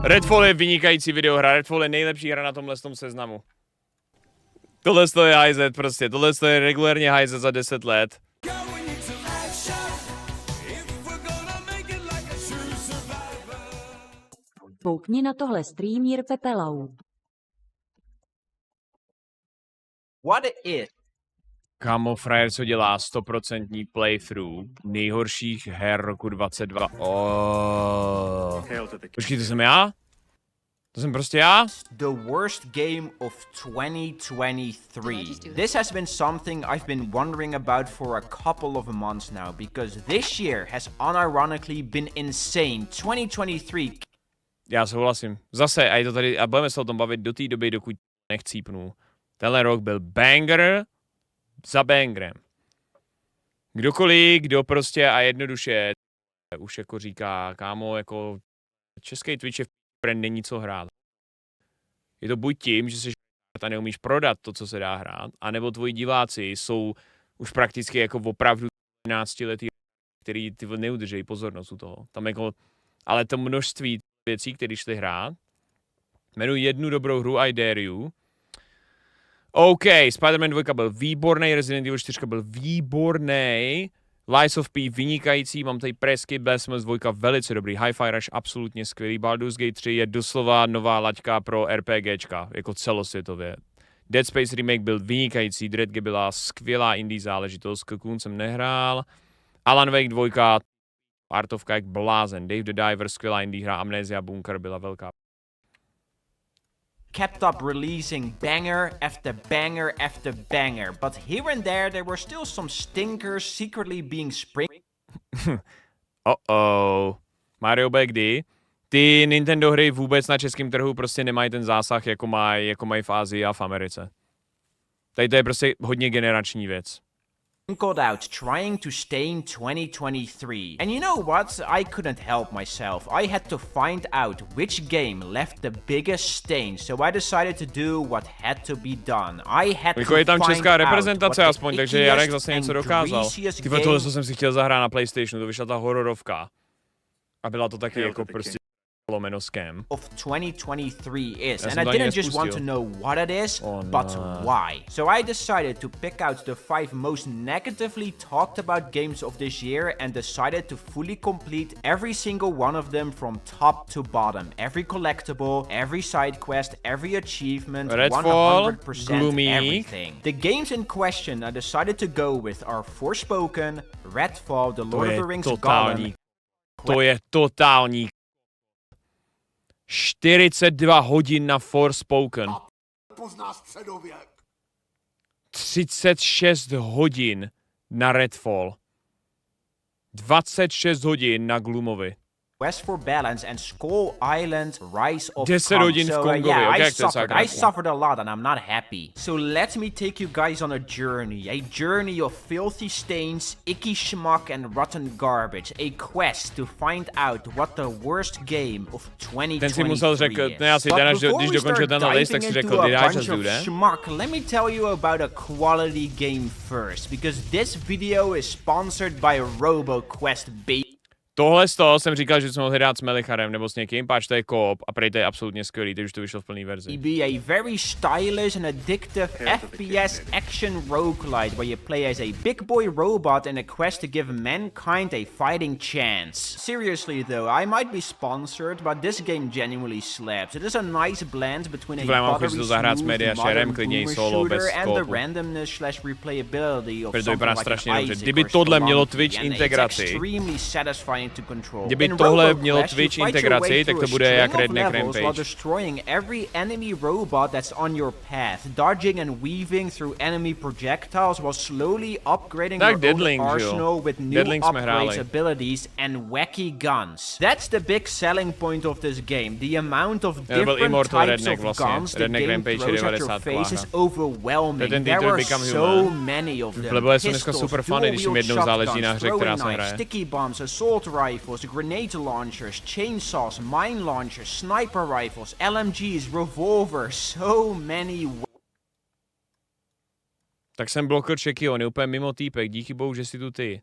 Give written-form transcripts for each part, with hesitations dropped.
Redfall je vynikající videohra, Redfall je nejlepší hra na tomhle seznamu. Tohle je high-Z prostě, tohle je regulérně high-Z za 10 let. Poukni na tohle streamer Pepelau. What is? Kámo, frajer, co dělá 100% playthrough nejhorších her roku 22. Počkej, to jsem já? To jsem prostě já? The worst game of 2023. This has been something I've been wondering about for a couple of months now, because this year has unironically been insane. 2023. Já souhlasím. Zase, a je to tady, a budeme se o tom bavit do té doby, dokud nechcípnu. Tenhle rok byl banger za bangerem. Kdokoliv, kdo prostě a jednoduše už jako říká, kámo, jako český Twitch je není co hrát. Je to buď tím, že jsi a neumíš prodat to, co se dá hrát, anebo tvoji diváci jsou už prakticky jako opravdu 13 letý, který ty neudržejí pozornost u toho. Tam jako, ale to množství věcí, které šly hrát, jmenuji jednu dobrou hru, I Dare You. OK, Spider-Man 2 byl výborný, Resident Evil 4 byl výborný, Lies of P vynikající, mám tady presky, Blasphemous 2 velice dobrý, Hi-Fi Rush absolutně skvělý, Baldur's Gate 3 je doslova nová laťka pro RPGčka, jako celosvětově. Dead Space Remake byl vynikající, Dreadge byla skvělá indie záležitost, Cocoon jsem nehrál, Alan Wake 2, artovka jak blázen, Dave the Diver, skvělá indie hra, Amnesia Bunker byla velká. Kept up releasing banger after banger after banger, but here and there were still some stinkers secretly being sprinkled. Mario B. kdy? Ty Nintendo hry vůbec na českém trhu prostě nemají ten zásah, jako mají v Asii a v Americe. Tady to je prostě hodně generační věc. Out trying to stain 2023. And you know what? I couldn't help myself. I had to find out which game left the biggest stain, so I decided to do what had to be done. I had to je tam find česká reprezentace out aspoň, takže Jarek zase něco dokázal. Tyhle tohle, co jsem si chtěl zahrát na PlayStationu, to vyšla ta hororovka. A byla to taky jako prostě lomenoskem. Of 2023 is, and I didn't just want to know what it is, but why. So I decided to pick out the 5 most negatively talked about games of this year and decided to fully complete every single one of them from top to bottom. Every collectible, every side quest, every achievement, Redfall, 100% gloomy. everything. The games in question I decided to go with are Forspoken, Redfall, The Lord of the Rings, Gollum. To je totální 42 hodin na Forspoken. 36 hodin na Redfall. 26 hodin na Gloomovi. Quest for Balance and Skull Island Rise of 10 hodin v Kongovi. I suffered a lot and I'm not happy. So let me take you guys on a journey of filthy stains, icky schmuck and rotten garbage. A quest to find out what the worst game of 2023 Ten si musel řekl, ne asi ten, když dokončil ten list, tak si řekl, did I just do that? Schmuck, let me tell you about a quality game first, because this video is sponsored by Roboquest, baby. Tohle z toho jsem říkal, že jsme mohli hrát s Melicharem nebo s někým, páč to je co-op a prej to je absolutně skvělý, teď už to vyšlo v plný verzi. Be a very stylish and addictive FPS action roguelite where you play as a big boy robot in a quest to give mankind a fighting chance. Seriously though, I might be sponsored, but this game genuinely slaps. It is a nice blend between a buttery smooth modern boomer shooter and the randomness / replayability of something like an Isaac kdyby or tohle mělo Spelunky, Twitch and it's integraci, extremely satisfying to control. Kdyby tohle mělo Twitch integraci, tak to bude jak Redneck Rampage. Destroying every enemy robot that's on your path, dodging and weaving through enemy projectiles while slowly upgrading your own arsenal with new upgrades, abilities, and wacky guns. That's the big selling point of this game. The amount of different types of guns the game throws at your face is overwhelming. There are so many of them. Pistols, dual-wield shotguns, throwing knives, sticky bombs, assault rifles, grenade launchers, chainsaws, mine launchers, sniper rifles, LMGs, revolvers, so many. Tak jsem blokl Čeky, on je úplně mimo týpek, díky bohu, že jsi tu ty.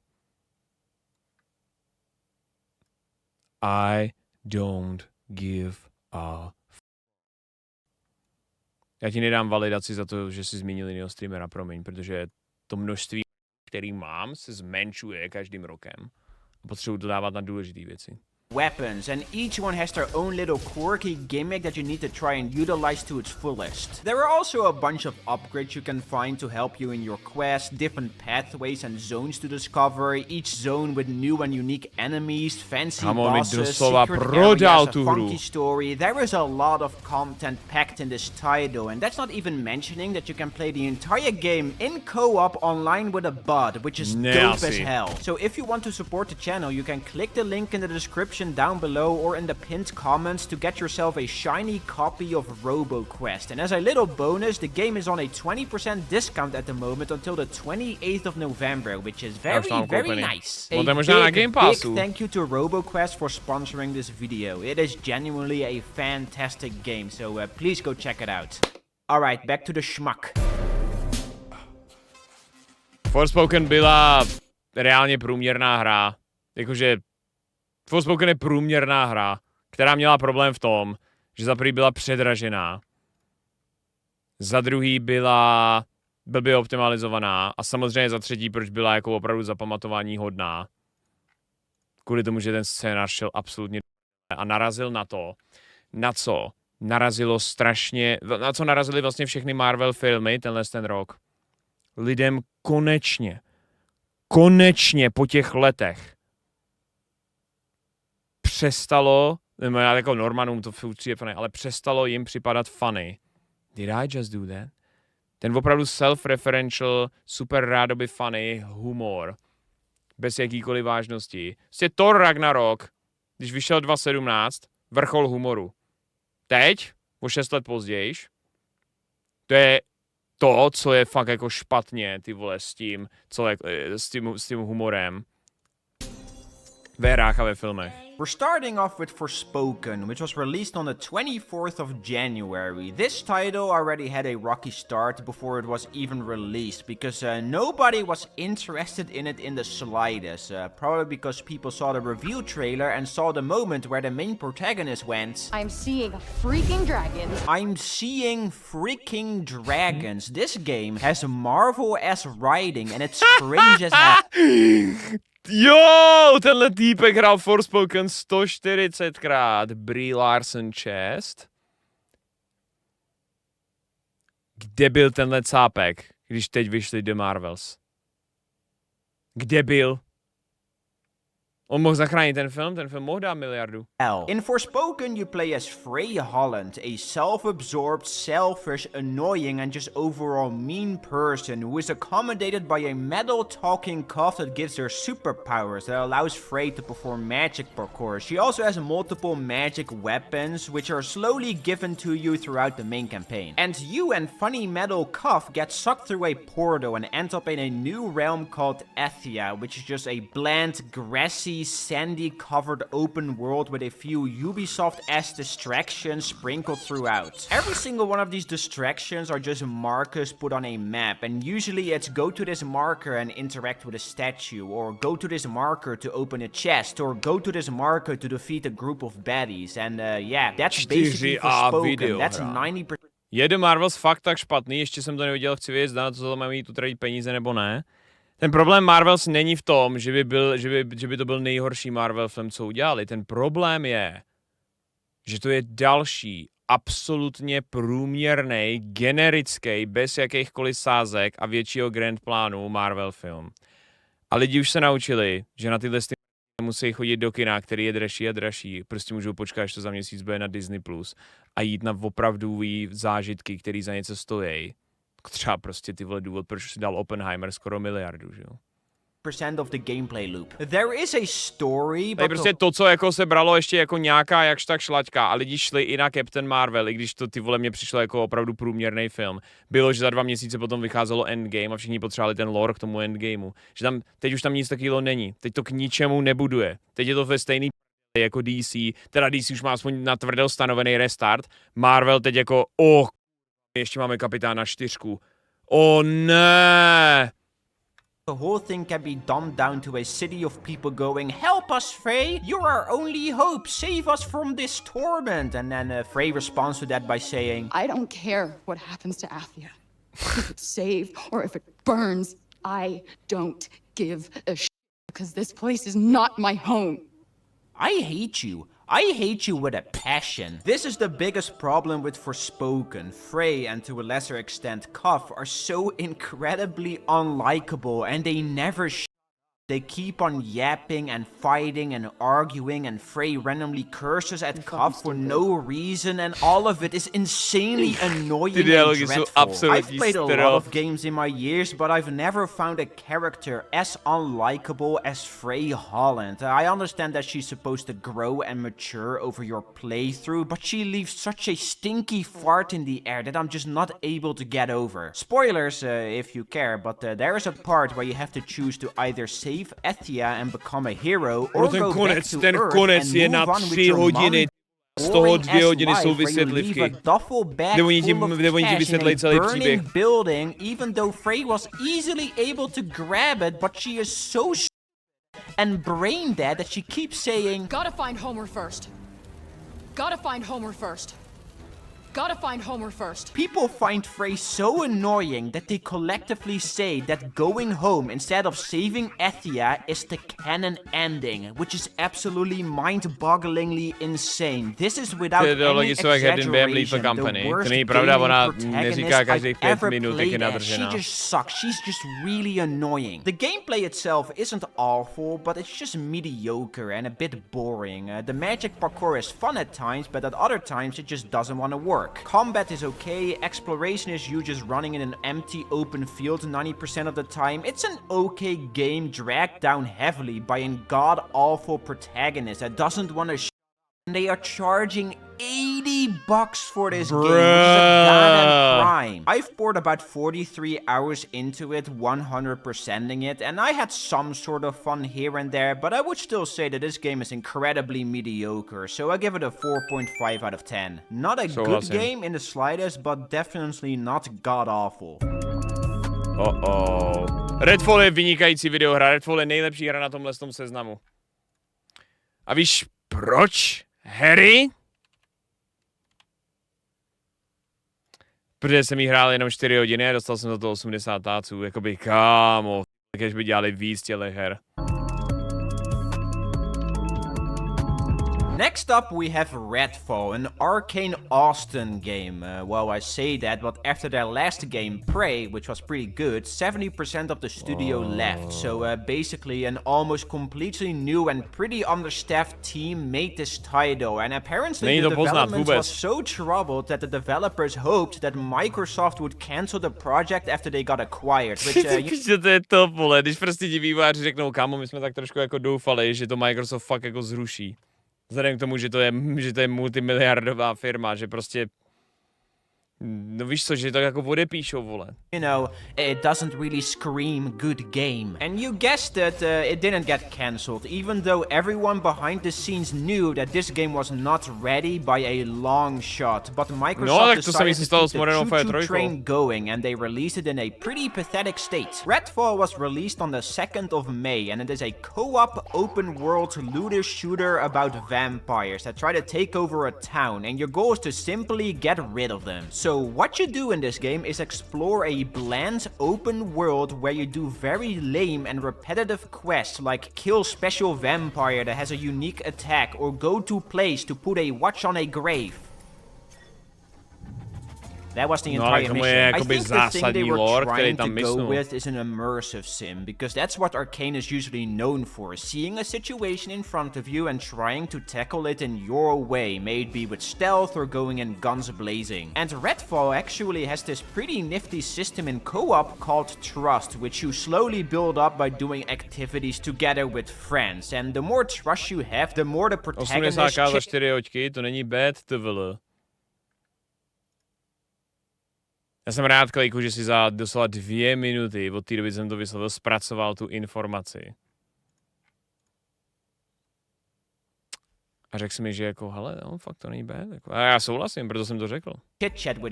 I don't give a Já ti nedám validaci za to, že jsi zmínil jiného streamera, promiň, protože to množství, který mám, se zmenšuje každým rokem. A potřebuji dodávat na důležité věci. Weapons, and each one has their own little quirky gimmick that you need to try and utilize to its fullest. There are also a bunch of upgrades you can find to help you in your quest, different pathways and zones to discover, each zone with new and unique enemies, fancy bosses, secret areas, a funky story. There is a lot of content packed in this title, and that's not even mentioning that you can play the entire game in co-op online with a bot, which is dope as hell. So if you want to support the channel, you can click the link in the description down below or in the pinned comments to get yourself a shiny copy of Roboquest. And as a little bonus, the game is on a 20% discount at the moment until the 28th of November, which is very nice. A big thank you to Roboquest for sponsoring this video. It is genuinely a fantastic game, so please go check it out. Alright, back to the schmuck. Forspoken byla reálně průměrná hra. Jakože Forspoken je průměrná hra, která měla problém v tom, že za prvý byla předražená, za druhý byla blbě optimalizovaná a samozřejmě za třetí, proč byla jako opravdu zapamatování hodná. Kvůli tomu, že ten scénář šel absolutně a narazil na to, na co narazilo strašně, na co narazili vlastně všechny Marvel filmy ten rok. Lidem konečně po těch letech přestalo, jako Normanům to je funny, ale přestalo jim připadat funny. Did I just do that? Ten opravdu self-referential, super rádoby funny humor, bez jakýkoliv vážnosti. Prostě Thor Ragnarok, když vyšel 2017, vrchol humoru. Teď, o 6 let později, to je to, co je fakt jako špatně, ty vole, s tím humorem ve hrách a ve filmech. We're starting off with Forspoken, which was released on the 24th of January. This title already had a rocky start before it was even released, because nobody was interested in it in the slightest. Probably because people saw the review trailer and saw the moment where the main protagonist went, I'm seeing freaking dragons. I'm seeing freaking dragons. This game has Marvel-ass writing and it's cringe as hell. Jo, tenhle týpek hrál Forspoken 140krát. Brie Larson čest. Kde byl tenhle cápek, když teď vyšli The Marvels? Kde byl? On mohl zachránit ten film mohl dát miliardu. In Forspoken you play as Frey Holland, a self-absorbed, selfish, annoying and just overall mean person who is accommodated by a metal-talking cough that gives her superpowers that allows Frey to perform magic parkour. She also has multiple magic weapons which are slowly given to you throughout the main campaign. And you and funny metal Cuff get sucked through a portal and end up in a new realm called Ethia, which is just a bland, grassy, sandy-covered open world with a few Ubisoft-esque distractions sprinkled throughout. Every single one of these distractions are just markers put on a map, and usually it's go to this marker and interact with a statue, or go to this marker to open a chest, or go to this marker to defeat a group of baddies, and yeah, that's basically Forspoken. That's 90%. Je The Marvels fakt tak špatný, ještě jsem to neviděl, chci vědět, zda to mají tu tradit peníze nebo ne. Ten problém Marvels není v tom, že by to byl nejhorší Marvel film, co udělali. Ten problém je, že to je další, absolutně průměrný, generický, bez jakýchkoliv sázek a většího grand plánu Marvel film. A lidi už se naučili, že na tyhle musí chodit do kina, který je dražší a dražší. Prostě můžou počkat, až to za měsíc bude na Disney Plus a jít na opravdový zážitky, který za něco stojí. Třeba prostě ty vole důvod, proč si dal Oppenheimer skoro miliardu, že jo? Of the gameplay loop. There is a story, but prostě to, co jako se bralo ještě jako nějaká jakž tak šlaťka a lidi šli i na Captain Marvel, i když to ty vole mě přišlo jako opravdu průměrný film. Bylo, že za 2 měsíce potom vycházelo Endgame a všichni potřebovali ten lore k tomu Endgameu. Že tam, teď už tam nic takového není. Teď to k ničemu nebuduje. Teď je to ve stejný jako DC. Teda DC už má aspoň natvrdo stanovený restart. Marvel teď jako, ještě máme Kapitána 4. Ne! The whole thing can be dumbed down to a city of people going, "Help us, Frey! You're our only hope! Save us from this torment!" And then Frey responds to that by saying, I don't care what happens to Athia. If it's saved or if it burns, I don't give a shit because this place is not my home. I hate you. I hate you with a passion. This is the biggest problem with Forspoken. Frey, and to a lesser extent Cuff, are so incredibly unlikable and they never They keep on yapping and fighting and arguing, and Frey randomly curses at Cuff for no reason, and all of it is insanely annoying and dreadful. I've played a lot of games in my years, but I've never found a character as unlikable as Frey Holland. I understand that she's supposed to grow and mature over your playthrough, but she leaves such a stinky fart in the air that I'm just not able to get over. Spoilers if you care, but there is a part where you have to choose to either save Athia and become a hero, or go back to Earth and move on with your mom. Z toho 2 hodiny jsou vysvětlivky, kde oni ti vysvětlejí celý příběh. Building, even though Frey was easily able to grab it, but she is so and brain dead that she keeps saying, Gotta find Homer first. Gotta find Homer first. Gotta find Homer first. People find Frey so annoying that they collectively say that going home instead of saving Athia is the canon ending, which is absolutely mind-bogglingly insane. This is without any exaggeration the worst gaming protagonist I've ever played as. She just sucks. She's just really annoying. The gameplay itself isn't awful, but it's just mediocre and a bit boring. The magic parkour is fun at times, but at other times it just doesn't want to work. Combat is okay, exploration is you just running in an empty open field 90% of the time. It's an okay game dragged down heavily by a god-awful protagonist that doesn't want to and they are charging $80 for this game, which is a goddamn crime. I've poured about 43 hours into it, 100%ing it, and I had some sort of fun here and there, but I would still say that this game is incredibly mediocre, so I give it a 4.5 out of 10. Not a good game in the slightest, but definitely not god-awful. Redfall je vynikající videohra, Redfall je nejlepší hra na tomhle seznamu. A víš proč? Harry? Protože jsem jí hrál jenom 4 hodiny a dostal jsem za to 80 táců. Jakoby kámo, když by dělali víc těchto her. Next up we have Redfall, an Arcane Austin game. Well, I say that, but after their last game, Prey, which was pretty good, 70% of the studio left. So basically an almost completely new and pretty understaffed team made this title. And apparently the development was so troubled that the developers hoped that Microsoft would cancel the project after they got acquired. Which, to je top, vole, když prostě ti vývojáři řeknou, kámo, my jsme tak trošku jako doufali, že to Microsoft fakt jako zruší. Vzhledem k tomu, že to je multimiliardová firma, že prostě no víš co, že to jako odepíšou, vole. You know, it doesn't really scream good game. And you guessed it, it didn't get cancelled, even though everyone behind the scenes knew that this game was not ready by a long shot. But Microsoft decided to keep the choo-choo train going, and they released it in a pretty pathetic state. Redfall was released on the 2nd of May, and it is a co-op open-world looter-shooter about vampires that try to take over a town, and your goal is to simply get rid of them. So what you do in this game is explore a bland open world where you do very lame and repetitive quests like kill special vampire that has a unique attack or go to place to put a watch on a grave. That was the entire mission. I think the thing they were trying to go with is an immersive sim, because that's what Arcane is usually known for, seeing a situation in front of you and trying to tackle it in your way, may it be with stealth or going in guns blazing. And Redfall actually has this pretty nifty system in co-op called Trust, which you slowly build up by doing activities together with friends, and the more trust you have, the more the protagonist... 80k za 4 hoďky, to není bad, tvl. Já jsem rád, Klejku, že si za doslova 2 minuty od té doby jsem to vyslovil, zpracoval tu informaci. A řekl jsi mi, že jako, hele, no, fakt to není bad. Jako, a já souhlasím, proto jsem to řekl.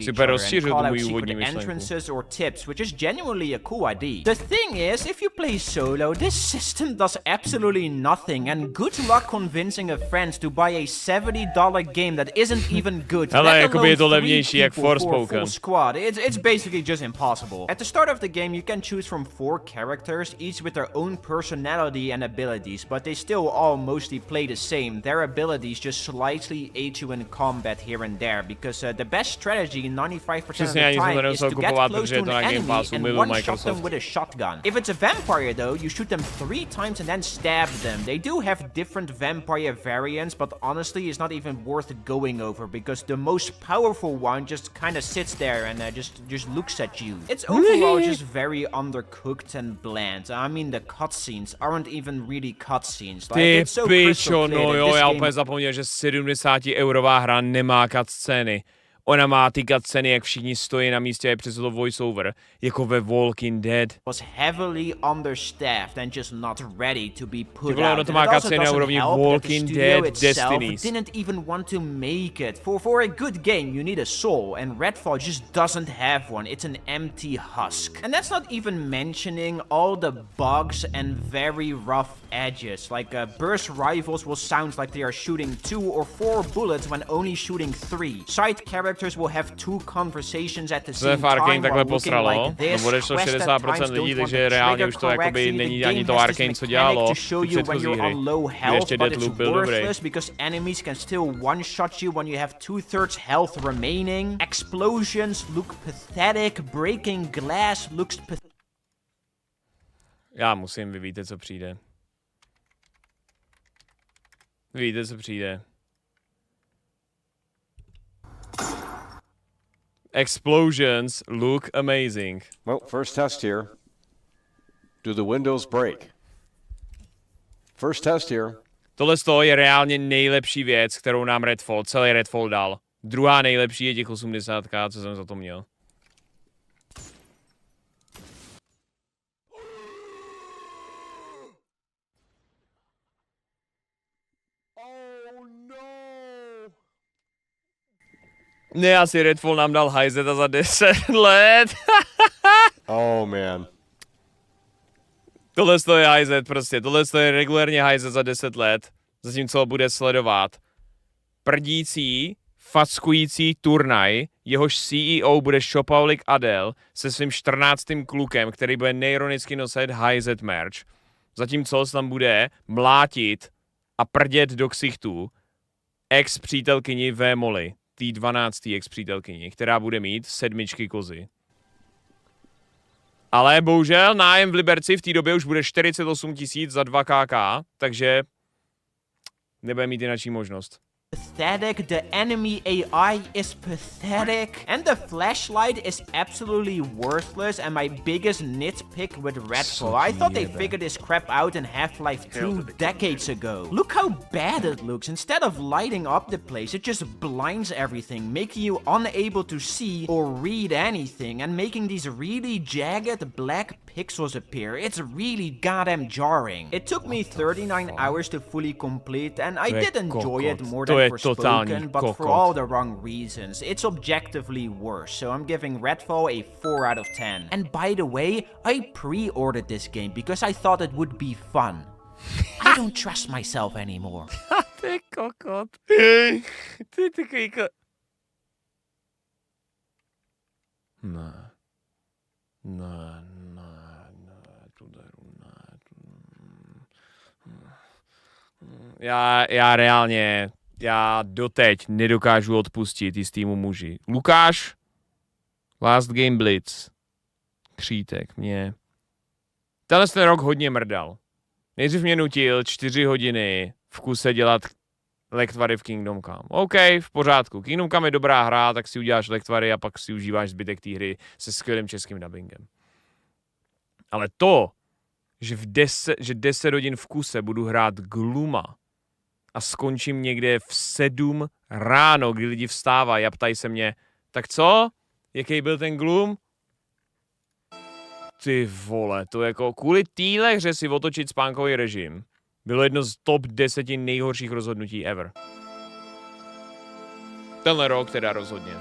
Super rozšířil tu moji úvodní myšlenku. Or tips, which is genuinely a cool idea. The thing is, if you play solo, this system does absolutely nothing, and good luck convincing a friend to buy a $70 game that isn't even good. Ale jakoby je to levnější jak Forspoken. It's basically just impossible. At the start of the game, you can choose from 4 characters, each with their own personality and abilities, but they still all mostly play the same. Their abilities just slightly aid you in combat here and there, because the best strategy 95% of the time is to get close to an enemy and one-shot them with a shotgun. If it's a vampire though, you shoot them 3 times and then stab them. They do have different vampire variants, but honestly it's not even worth going over, because the most powerful one just kind of sits there and just looks at you. It's overall just very undercooked and bland. I mean, the cutscenes aren't even really cutscenes. Like, it's so crystal clear that this já game... úplně zapomněl, že 70€ hra nemá cutscény. Ona má ty cutscény, jak všichni stojí na místě a je přes to voiceover, jako ve Walking Dead. Was heavily understaffed and just not ready to be put out. Ono to má cutscény na úrovni Walking Dead, Destiny. Didn't even want to make it. For a good game, you need a soul, and Redfall just doesn't have one. It's an empty husk. And that's not even mentioning all the bugs and very rough edges. Like burst rifles will sound like they are shooting 2 or 4 bullets when only shooting 3. Side characters will have 2 conversations at the same time while looking like this. Odešlo 60% lidí, takže reálně už to jakoby není ani to Arcane, co dělalo v předchozí hry. Ještě Deathloop byl dobrý. Because enemies can still one-shot you when you have 2/3 health remaining. Explosions look pathetic. Breaking glass looks pathetic. Já musím, vy víte, co přijde. Víte, co přijde. Explosions look amazing. Well, first test here. Do the windows break? First test here. Tohle je reálně nejlepší věc, kterou nám celý Redfall dal. Druhá nejlepší je těch 80k, co jsem za to měl. Ne, asi Redfall nám dal hajzeta za 10 let. Oh man. Tohle je hajzet prostě, tohle je regulérně hajzet za 10 let. Zatímco bude sledovat prdící, fackující turnaj, jehož CEO bude šopaulik Adel se svým 14. klukem, který bude nejironicky nosit hajzet merch. Zatímco se tam bude mlátit a prdět do ksichtů ex-přítelkyni Vémoli. Tý 12. ex-přítelkyni, která bude mít 7 kozy. Ale bohužel nájem v Liberci v té době už bude 48 000 za 2 KK, takže nebude mít jináčí možnost. Pathetic, the enemy AI is pathetic, and the flashlight is absolutely worthless, and my biggest nitpick with Redfall. I thought they figured this crap out in Half-Life 2 decades ago. Look how bad it looks. Instead of lighting up the place, it just blinds everything, making you unable to see or read anything, and making these really jagged black pixels appear. It's really goddamn jarring. It took me 39 hours to fully complete, and I did enjoy it more than Forspoken, but for all the wrong reasons. It's objectively worse, so I'm giving Redfall a 4 out of 10. And by the way, I pre-ordered this game because I thought it would be fun. I don't trust myself anymore. Ty kokot. Ty takový Ne, Já reálně, já doteď nedokážu odpustit jistýmu muži. Lukáš, Last Game Blitz, křítek, mě. Tenhle ten rok hodně mrdal. Nejdřív mě nutil 4 hodiny v kuse dělat lektvary v Kingdom Come. OK, v pořádku. Kingdom Come je dobrá hra, tak si uděláš lektvary a pak si užíváš zbytek té hry se skvělým českým dubbingem. Ale to, že 10 hodin v kuse budu hrát Gluma a skončím někde v 7 ráno, kdy lidi vstávají a ptají se mě, tak co? Jaký byl ten Gloom? Ty vole, to jako kvůli téhle hře si otočit spánkový režim bylo jedno z top 10 nejhorších rozhodnutí ever. Tenhle rok teda rozhodně.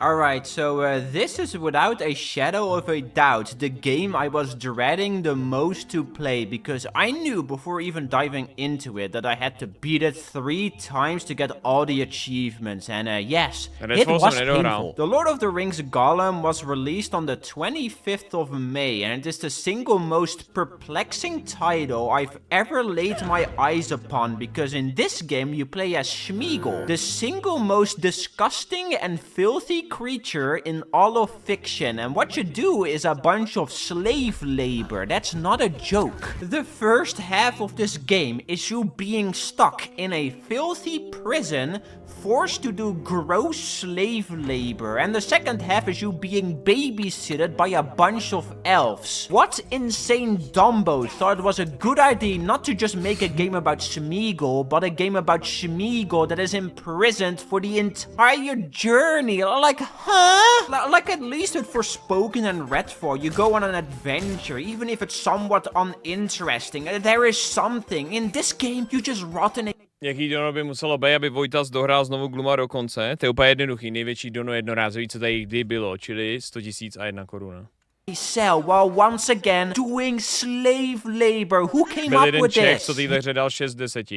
Alright, so this is without a shadow of a doubt the game I was dreading the most to play, because I knew before even diving into it that I had to beat it 3 times to get all the achievements, and yes, it was painful. The Lord of the Rings Gollum was released on the 25th of May, and it is the single most perplexing title I've ever laid my eyes upon, because in this game you play as Sméagol, the single most disgusting and filthy creature in all of fiction, and what you do is a bunch of slave labor. That's not a joke. The first half of this game is you being stuck in a filthy prison, forced to do gross slave labor, and the second half is you being babysitted by a bunch of elves. What insane dumbo thought it was a good idea not to just make a game about Sméagol, but a game about Sméagol that is imprisoned for the entire journey? Like, huh? Like at least with Forspoken and Redfall, you go on an adventure, even if it's somewhat uninteresting. There is something. In this game, you just rot in a... Jaký dono by muselo být, aby Vojtas dohrál znovu Gluma do konce? To je úplně jednoduchý, největší dono jednorázový, co tady kdy bylo, čili 100 001 koruna. Cell while once again doing slave labor. Who came Byl up jeden with Čech, this? co týhle hře dal 6 z 10.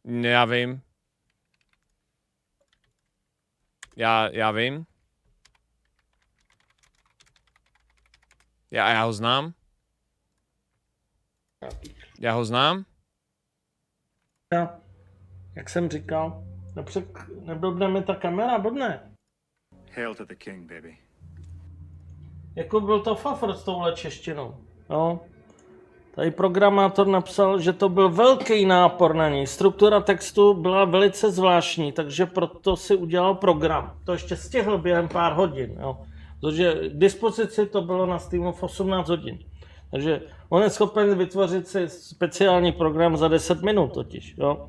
Já vím. Já vím. Já ho znám. Já ho znám. Jak jsem říkal, neblbne mi ta kamera, blbne. Hail to the king, baby. Jako byl to fafr s touhle češtinou. No. Tady programátor napsal, že to byl velký nápor na něj. Struktura textu byla velice zvláštní, takže proto si udělal program. To ještě stihl během pár hodin. Jo. Protože k dispozici to bylo na Steamu v 18 hodin. Takže on je schopen vytvořit si speciální program za 10 minut totiž. Jo.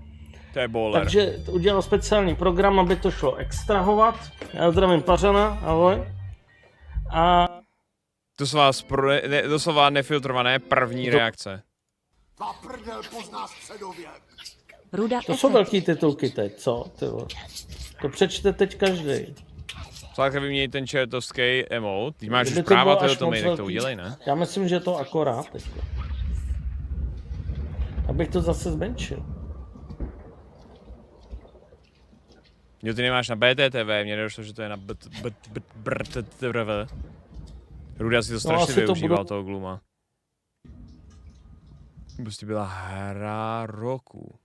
To je bowler. Takže udělal speciální program, aby to šlo extrahovat. Já zdravím Pařana, ahoj. A doslova nefiltrované první reakce. Ruda to jsou velký titulky teď, co? To přečte teď každý. Zákle vyměnit ten čertovský emote. Ty máš už práva, to mi to udělej, ne? Já myslím, že je to akorát teď. Abych to zase zmenšil. Jo, ty nemáš na BTTV, mě nedošlo, že to je na BTTV. Ruda si to strašně využíval, toho Gluma. Prostě byla hra roku.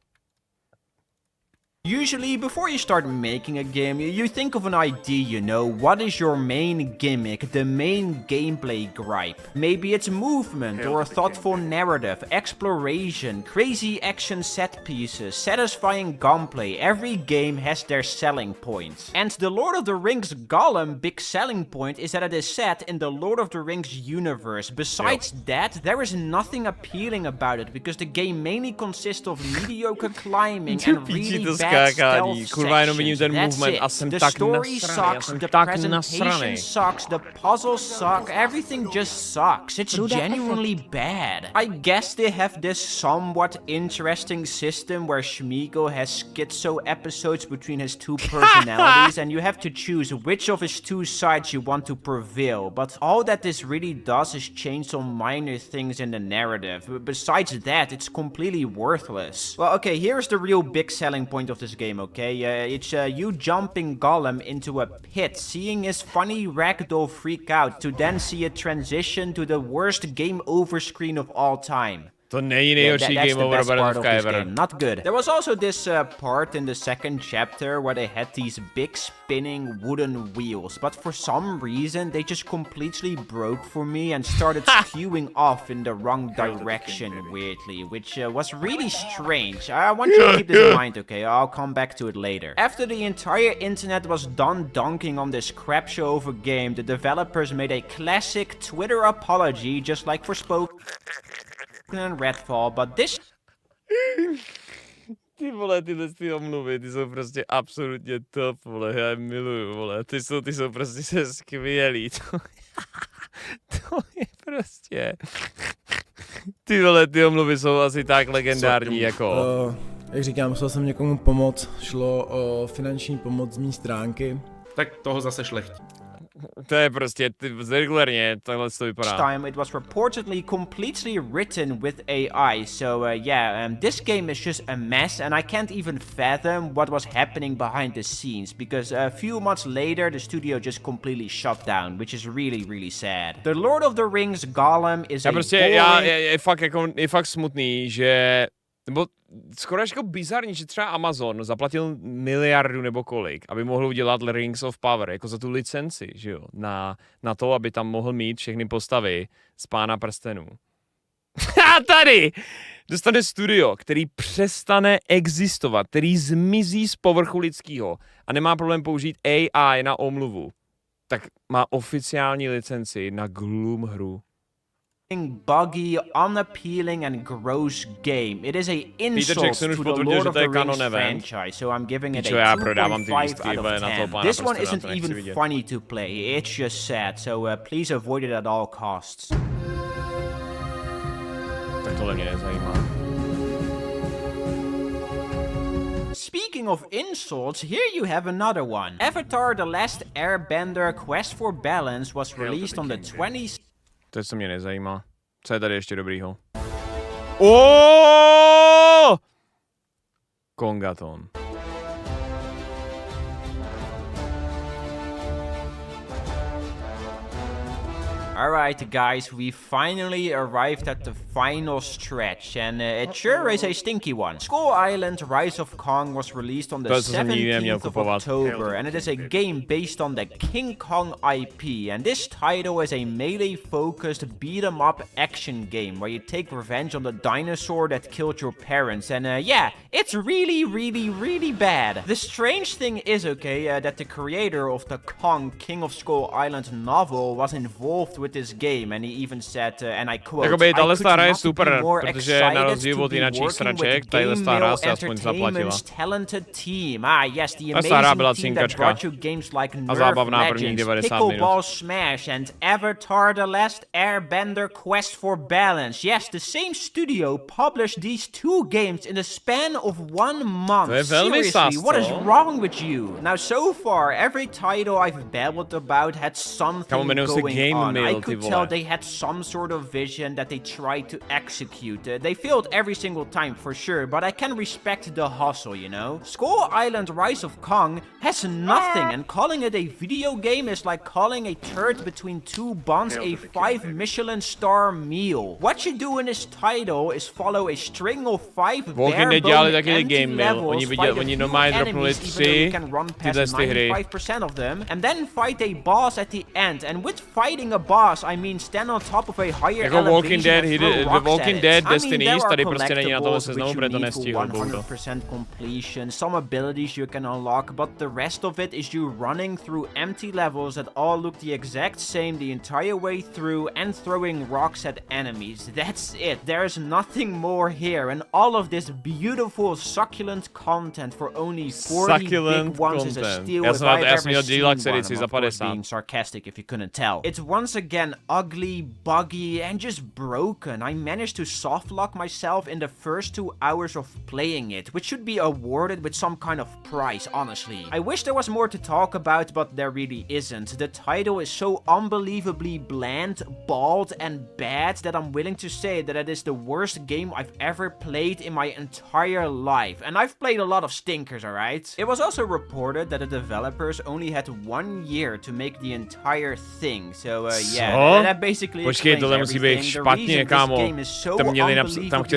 Usually, before you start making a game, you think of an idea, you know, what is your main gimmick, the main gameplay gripe. Maybe it's movement, or a thoughtful narrative, exploration, crazy action set pieces, satisfying gunplay. Every game has their selling points. And the Lord of the Rings Gollum big selling point is that it is set in the Lord of the Rings universe. Besides that, there is nothing appealing about it, because the game mainly consists of mediocre climbing and really bad skákání. Kurva, jenom vidím ten movement a jsem tak nasraný, já jsem tak nasraný. Sucks, the puzzles suck, everything just sucks. It's genuinely bad. I guess they have this somewhat interesting system where Sméagol has schizo episodes between his 2 personalities and you have to choose which of his 2 sides you want to prevail. But all that this really does is change some minor things in the narrative. Besides that, it's completely worthless. Well, okay, here's the real big selling point of this game, okay? It's you jumping Gollum into a pit, seeing his funny ragdoll freak out, to then see a transition to the worst game over screen of all time. To není nejhorší game over barovka ever. Not good. There was also this part in the second chapter where they had these big spinning wooden wheels, but for some reason they just completely broke for me and started skewing off in the wrong direction weirdly, which was really strange. I want you to keep this in mind, okay? I'll come back to it later. After the entire internet was done dunking on this crap show of a game, the developers made a classic Twitter apology, just like Forspoken and Redfall, but this... Ty vole, ty omluvy, ty jsou prostě absolutně top, vole, já je miluju, vole, ty jsou prostě skvělý, to je Prostě. Ty vole, ty omluvy jsou asi tak legendární, jako... Jak říkám, musel jsem někomu pomoct, šlo o finanční pomoc z mý stránky. Tak toho zase šlechtí. To je prostě, regulérně, takhle to vypadá. Time it was reportedly completely written with AI, so this game is just a mess and I can't even fathom what was happening behind the scenes, because a few months later the studio just completely shut down, which is really, really sad. The Lord of the Rings Gollum is je fakt smutný, že... Nebo skoro až jako bizarní, že třeba Amazon zaplatil miliardu nebo kolik, aby mohl udělat Rings of Power, jako za tu licenci, že jo, na to, aby tam mohl mít všechny postavy z Pána prstenů. A tady dostane studio, který přestane existovat, který zmizí z povrchu lidského a nemá problém použít AI na omluvu, tak má oficiální licenci na Gloom hru. Buggy, unappealing and gross game. It is a insult to the Lord of the Rings franchise, so I'm giving it a 2.5 out of 10. This one isn't even funny to play, it's just sad, so please avoid it at all costs. Tak tohle mě nezajímá. Speaking of insults, here you have another one. Avatar: The Last Airbender Quest for Balance was released on the 20th... To je, co mě nezajímá. Co je tady ještě dobrýho? Oh! Kongaton. Alright guys, we finally arrived at the final stretch, and it sure is a stinky one. Skull Island Rise of Kong was released on the 17th of October, and it is a game based on the King Kong IP, and this title is a melee-focused beat-em-up action game where you take revenge on the dinosaur that killed your parents, and it's really, really, really bad. The strange thing is, that the creator of the Kong King of Skull Island novel was involved with this game, and he even said, and I quote, jakoby tahle hra je super, protože na rozdíl od jiných straček, tahle hra se aspoň zaplatila. Talented team. Yes, the amazing team that brought you games like Nerf Legends, Pickleball Smash, and Avatar: The Last Airbender Quest for Balance. Yes, the same studio published these two games in the span of 1 month. Seriously, what is wrong with you? Now, so far, every title I've babbled about had something going on. I could tell they had some sort of vision that they tried to execute. They failed every single time for sure, but I can respect the hustle, you know? Skull Island Rise of Kong has nothing, and calling it a video game is like calling a turd between two buns a 5 Michelin star meal. What you do in this title is follow a string of 5 bare-bone empty levels, fight a few enemies, even though you can run past 95% of them, and then fight a boss at the end. And with fighting a boss, I mean stand on top of a higher elevation and throw rocks at it. Destinies, tady prostě není na tohle seznamu, protože to nestihl. 100% completion, some abilities you can unlock, but the rest of it is you running through empty levels that all look the exact same the entire way through and throwing rocks at enemies. That's it. There's nothing more here, and all of this beautiful succulent content for only 40 big ones is a steal if I've ever seen one. I'm of course being sarcastic if you couldn't tell. It's once again ugly, buggy, and just broken. I managed to softlock myself in the first 2 hours of playing it, which should be awarded with some kind of prize, honestly. I wish there was more to talk about, but there really isn't. The title is so unbelievably bland, bald, and bad that I'm willing to say that it is the worst game I've ever played in my entire life. And I've played a lot of stinkers, alright? It was also reported that the developers only had 1 year to make the entire thing, so that basically explains everything. The reason this game is so unbelievably shite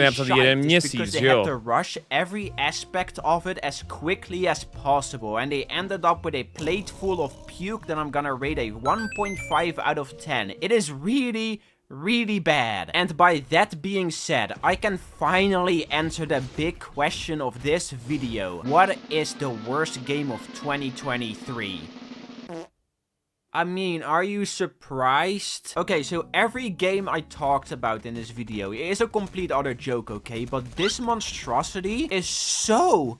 is because they had to rush every aspect of it as quickly as possible, and they ended up with a plate full of puke that I'm gonna rate a 1.5 out of 10. It is really, really bad. And by that being said, I can finally answer the big question of this video. What is the worst game of 2023? I mean, are you surprised? Okay, so every game I talked about in this video is a complete other joke, okay? But this monstrosity is so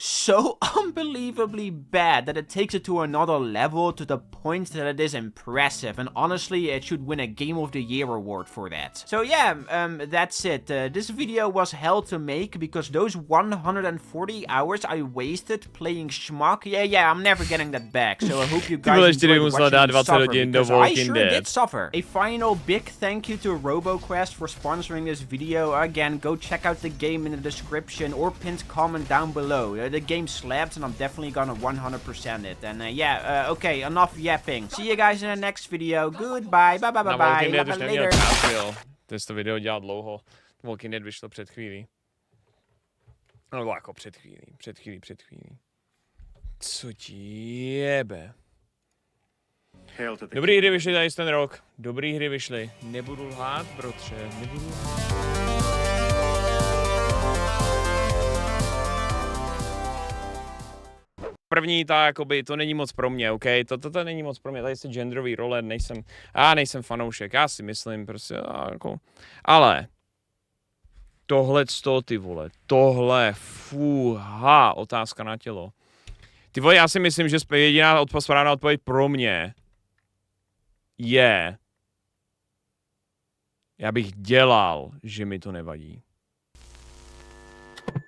unbelievably bad that it takes it to another level, to the point that it is impressive. And honestly, it should win a Game of the Year award for that. So yeah, that's it. This video was hell to make because those 140 hours I wasted playing schmuck, yeah, I'm never getting that back. So I hope you guys enjoyed watching me suffer, because I sure did suffer. A final big thank you to Roboquest for sponsoring this video. Again, go check out the game in the description or pinned comment down below. The game slaps and I'm definitely gonna 100% it. And yeah, okay, enough yapping. See you guys in the next video. Goodbye, bye. Later. Ty to video dělal dlouho. Walking Dead vyšlo před chvílí. No jako před chvílí. Co ti jebe? Dobrý hry vyšly tady ten rok. Dobrý hry vyšly. Nebudu lhát, bratře. Nebudu lhát. První, jakoby, to není moc pro mě, OK? To není moc pro mě, tady se genderový role, nejsem fanoušek, já si myslím, prostě, jako, ale tohleto, ty vole, otázka na tělo. Ty vole, já si myslím, že jediná správná odpověď pro mě je, já bych dělal, že mi to nevadí.